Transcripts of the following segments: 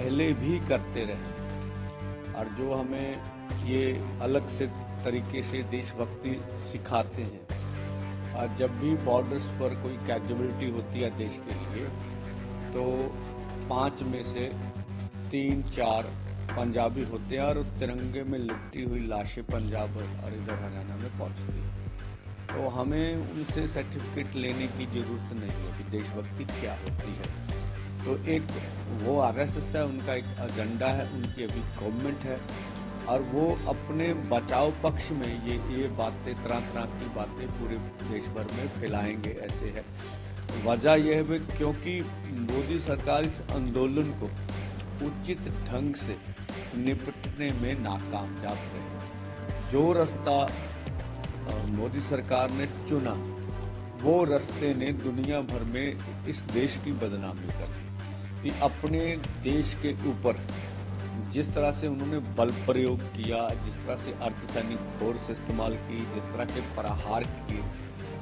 पहले भी करते रहे और जो हमें ये अलग से तरीके से देशभक्ति सिखाते हैं। और जब भी बॉर्डर्स पर कोई कैजुअलिटी होती है देश के लिए तो 5 में से 3-4 पंजाबी होते हैं और तिरंगे में लिपटी हुई लाशें पंजाब और इधर हरियाणा में पहुंचती हैं। तो हमें उनसे सर्टिफिकेट लेने की जरूरत नहीं है कि देशभक्ति क्या होती है। तो एक वो आरएसएस है, उनका एक एजेंडा है, उनकी अभी गवर्नमेंट है और वो अपने बचाव पक्ष में ये बातें तरह की बातें पूरे देश भर में फैलाएंगे। ऐसे है वजह यह है क्योंकि मोदी सरकार इस आंदोलन को उचित ढंग से निपटने में नाकामयाब रही। जो रास्ता मोदी सरकार ने चुना वो रास्ते ने दुनिया भर में इस देश की बदनामी कर दी कि अपने देश के ऊपर जिस तरह से उन्होंने बल प्रयोग किया, जिस तरह से अर्धसैनिक फोर्स इस्तेमाल की, जिस तरह के प्रहार किए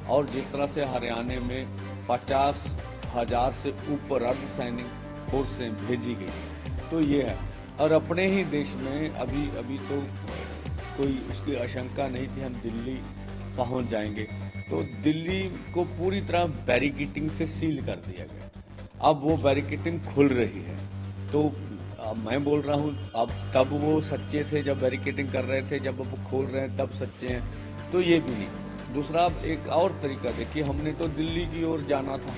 और जिस तरह से हरियाणा में 50,000 से ऊपर अर्धसैनिक फोर्सें भेजी गई। तो ये है और अपने ही देश में अभी तो कोई उसकी आशंका नहीं थी हम दिल्ली पहुंच जाएंगे, तो दिल्ली को पूरी तरह बैरिकेडिंग से सील कर दिया गया। अब वो बैरिकेडिंग खुल रही है। तो मैं बोल रहा हूँ अब तब वो सच्चे थे जब बैरिकेडिंग कर रहे थे, जब वो खोल रहे हैं तब सच्चे हैं, तो ये भी नहीं। दूसरा एक और तरीका देखिए, हमने तो दिल्ली की ओर जाना था,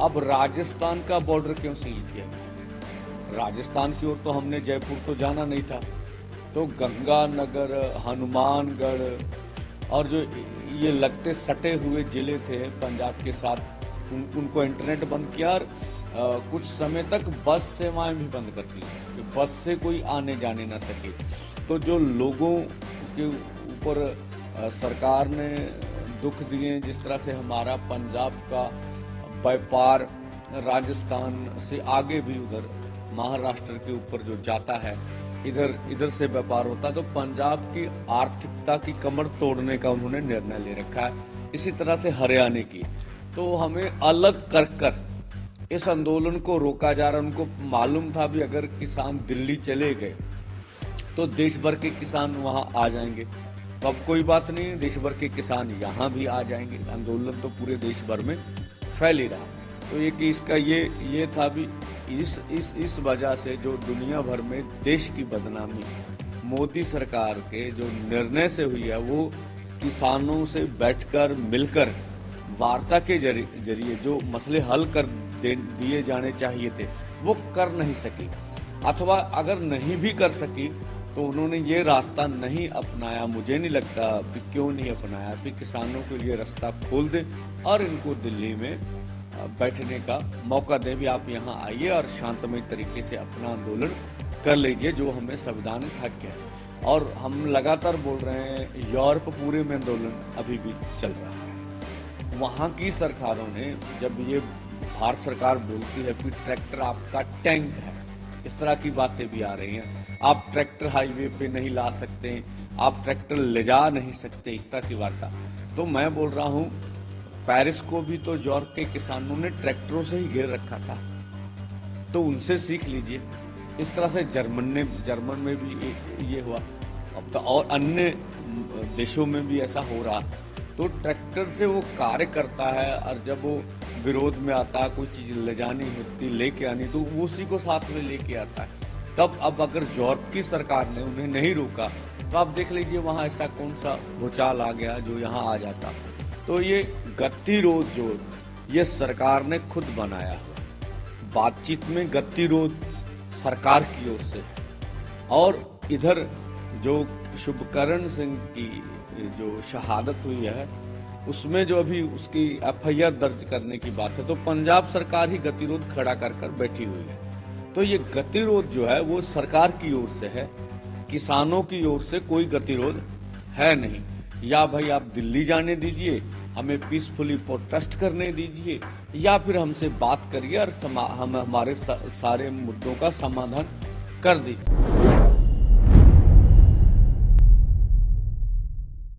अब राजस्थान का बॉर्डर क्यों सील किया गया? राजस्थान की ओर तो हमने जयपुर तो जाना नहीं था, तो गंगानगर, हनुमानगढ़ और जो ये लगते सटे हुए जिले थे पंजाब के साथ, उनको इंटरनेट बंद किया और कुछ समय तक बस सेवाएं भी बंद कर दी कि बस से कोई आने जाने ना सके। तो जो लोगों के ऊपर सरकार ने दुख दिए, जिस तरह से हमारा पंजाब का व्यापार राजस्थान से आगे भी उधर महाराष्ट्र के ऊपर जो जाता है, इधर से व्यापार होता, तो पंजाब की आर्थिकता की कमर तोड़ने का उन्होंने निर्णय ले रखा है। इसी तरह से हरियाणा की, तो हमें अलग कर इस आंदोलन को रोका जा रहा है। उनको मालूम था भी अगर किसान दिल्ली चले गए तो देश भर के किसान वहां आ जाएंगे। तो अब कोई बात नहीं, देश भर के किसान यहाँ भी आ जाएंगे। आंदोलन तो पूरे देश भर में फैल ही रहा। तो ये कि इसका ये था भी इस वजह से जो दुनिया भर में देश की बदनामी मोदी सरकार के जो निर्णय से हुई है, वो किसानों से बैठकर मिलकर वार्ता के जरिए जो मसले हल कर दिए जाने चाहिए थे वो कर नहीं सकी, अथवा अगर नहीं भी कर सकी तो उन्होंने ये रास्ता नहीं अपनाया। मुझे नहीं लगता कि क्यों नहीं अपनाया, फिर किसानों के लिए रास्ता खोल दे और इनको दिल्ली में बैठने का मौका दे भी, आप यहाँ आइए और शांतमय तरीके से अपना आंदोलन कर लीजिए जो हमें संविधान हक है। और हम लगातार बोल रहे हैं यूरोप पूरे में आंदोलन अभी भी चल रहा है। वहाँ की सरकारों ने जब ये भारत सरकार बोलती है कि ट्रैक्टर आपका टैंक है, इस तरह की बातें भी आ रही हैं, आप ट्रैक्टर हाईवे पे नहीं ला सकते, आप ट्रैक्टर ले जा नहीं सकते, इस तरह की वार्ता। तो मैं बोल रहा हूँ पेरिस को भी तो यूरोप के किसानों ने ट्रैक्टरों से ही घेर रखा था, तो उनसे सीख लीजिए। इस तरह से जर्मन में भी ये हुआ, अब तो और अन्य देशों में भी ऐसा हो रहा। तो ट्रैक्टर से वो कार्य करता है और जब वो विरोध में आता है, कोई चीज ले जानी होती, लेके आनी, तो वो उसी को साथ में लेके आता है। तब अब अगर यूरोप की सरकार ने उन्हें नहीं रोका तो आप देख लीजिए वहां ऐसा कौन सा भूचाल आ गया जो यहाँ आ जाता। तो ये गतिरोध जो ये सरकार ने खुद बनाया हुआ, बातचीत में गतिरोध सरकार की ओर से। और इधर जो शुभकरण सिंह की जो शहादत हुई है उसमें जो अभी उसकी एफआईआर दर्ज करने की बात है, तो पंजाब सरकार ही गतिरोध खड़ा कर बैठी हुई है। तो ये गतिरोध जो है वो सरकार की ओर से है, किसानों की ओर से कोई गतिरोध है नहीं। या भाई आप दिल्ली जाने दीजिए, हमें पीसफुली प्रोटेस्ट करने दीजिए, या फिर हमसे बात करिए और हम हमारे सारे मुद्दों का समाधान कर दीजिए।